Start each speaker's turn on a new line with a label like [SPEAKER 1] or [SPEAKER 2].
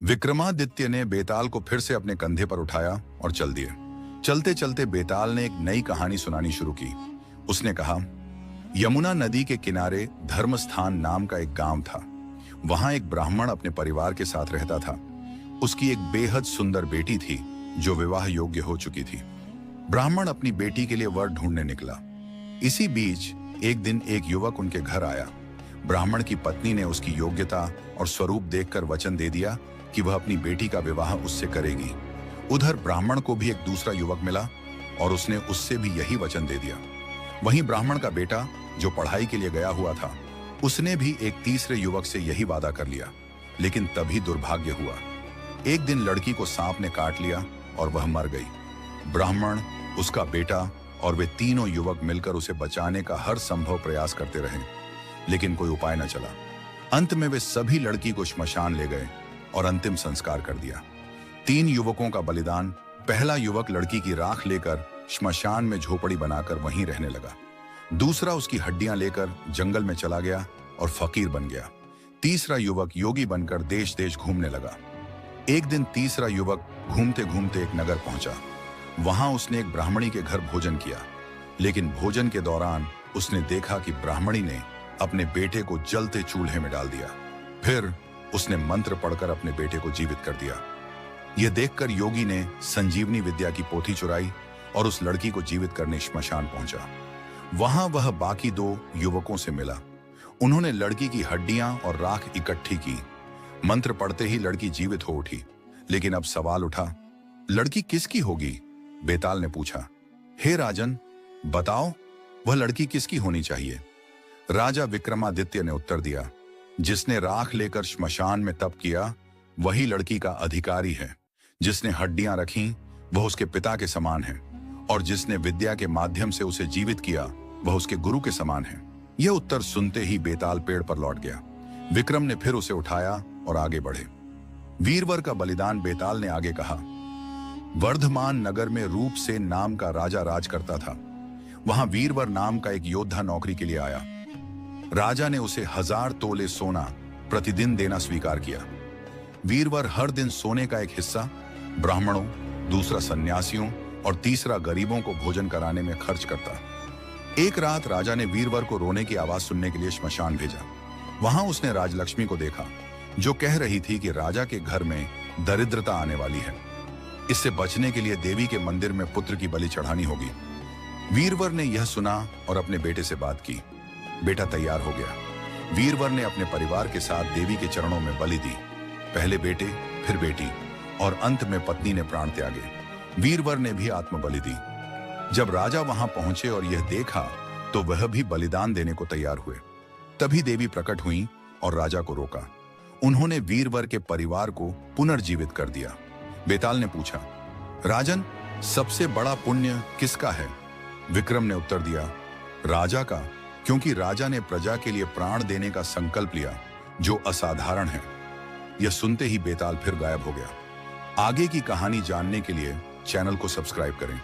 [SPEAKER 1] विक्रमादित्य ने बेताल को फिर से अपने कंधे पर उठाया और चल दिए। चलते चलते बेताल ने एक नई कहानी सुनानी शुरू की। उसने कहा, यमुना नदी के किनारे धर्मस्थान नाम का एक गांव था। वहां एक ब्राह्मण अपने परिवार के साथ रहता था। उसकी एक बेहद सुंदर बेटी थी जो विवाह योग्य हो चुकी थी। ब्राह्मण अपनी बेटी के लिए वर ढूंढने निकला। इसी बीच एक दिन एक युवक उनके घर आया। ब्राह्मण की पत्नी ने उसकी योग्यता और स्वरूप देखकर वचन दे दिया कि वह अपनी बेटी का विवाह उससे करेगी। उधर ब्राह्मण को भी एक दूसरा युवक मिला और उसने उससे भी यही वचन दे दिया। वहीं ब्राह्मण का बेटा जो पढ़ाई के लिए गया हुआ था, उसने भी एक तीसरे युवक से यही वादा कर लिया। लेकिन तभी दुर्भाग्य हुआ। एक दिन लड़की को सांप ने काट लिया और वह मर गई। ब्राह्मण, उसका बेटा और वे तीनों युवक मिलकर उसे बचाने का हर संभव प्रयास करते रहे, लेकिन कोई उपाय न चला। अंत में वे सभी लड़की को श्मशान ले गए और अंतिम संस्कार कर दिया। 3 युवकों का बलिदान। पहला युवक लड़की की राख लेकर श्मशान में झोपड़ी बनाकर वहीं रहने लगा। दूसरा उसकी हड्डियां लेकर जंगल में चला गया और फकीर बन गया। तीसरा युवक योगी बनकर देश देश घूमने लगा। एक दिन तीसरा युवक घूमते घूमते एक नगर पहुंचा। वहां उसने एक ब्राह्मणी के घर भोजन किया, लेकिन भोजन के दौरान उसने देखा कि ब्राह्मणी ने अपने बेटे को जलते चूल्हे में डाल दिया। फिर उसने मंत्र पढ़कर अपने बेटे को जीवित कर दिया। यह देखकर योगी ने संजीवनी विद्या की पोथी चुराई और उस लड़की को जीवित करने श्मशान पहुंचा। वहां वह बाकी 2 युवकों से मिला। उन्होंने लड़की की हड्डियां और राख इकट्ठी की। मंत्र पढ़ते ही लड़की जीवित हो उठी। लेकिन अब सवाल उठा, लड़की किसकी होगी? बेताल ने पूछा। हे राजन, बताओ, वह लड़की किसकी होनी चाहिए? राजा विक्रमादित्य ने उत्तर दिया, जिसने राख लेकर श्मशान में तप किया वही लड़की का अधिकारी है। जिसने हड्डियां रखी वह उसके पिता के समान है, और जिसने विद्या के माध्यम से उसे जीवित किया वह उसके गुरु के समान है। यह उत्तर सुनते ही बेताल पेड़ पर लौट गया। विक्रम ने फिर उसे उठाया और आगे बढ़े। वीरवर का बलिदान। बेताल ने आगे कहा, वर्धमान नगर में रूपसेन नाम का राजा राज करता था। वहां वीरवर नाम का एक योद्धा नौकरी के लिए आया। राजा ने उसे 1000 तोले सोना प्रतिदिन देना स्वीकार किया। वीरवर हर दिन सोने का एक हिस्सा ब्राह्मणों, दूसरा सन्यासियों और तीसरा गरीबों को भोजन कराने में खर्च करता। एक रात राजा ने वीरवर को रोने की आवाज सुनने के लिए श्मशान भेजा। वहां उसने राजलक्ष्मी को देखा, जो कह रही थी कि राजा के घर में दरिद्रता आने वाली है। इससे बचने के लिए देवी के मंदिर में पुत्र की बलि चढ़ानी होगी। वीरवर ने यह सुना और अपने बेटे से बात की। बेटा तैयार हो गया। वीरवर ने अपने परिवार के साथ देवी के चरणों में बलि दी। पहले बेटे, फिर बेटी और अंत में पत्नी ने प्राण त्यागे। वीरवर ने भी आत्मबलि दी। जब राजा वहां पहुंचे और यह देखा तो वह भी बलिदान देने को तैयार हुए। तभी देवी प्रकट हुई और राजा को रोका। उन्होंने वीरवर के परिवार को पुनर्जीवित कर दिया। बेताल ने पूछा, राजन, सबसे बड़ा पुण्य किसका है? विक्रम ने उत्तर दिया, राजा का, क्योंकि राजा ने प्रजा के लिए प्राण देने का संकल्प लिया, जो असाधारण है। यह सुनते ही बेताल फिर गायब हो गया। आगे की कहानी जानने के लिए चैनल को सब्सक्राइब करें।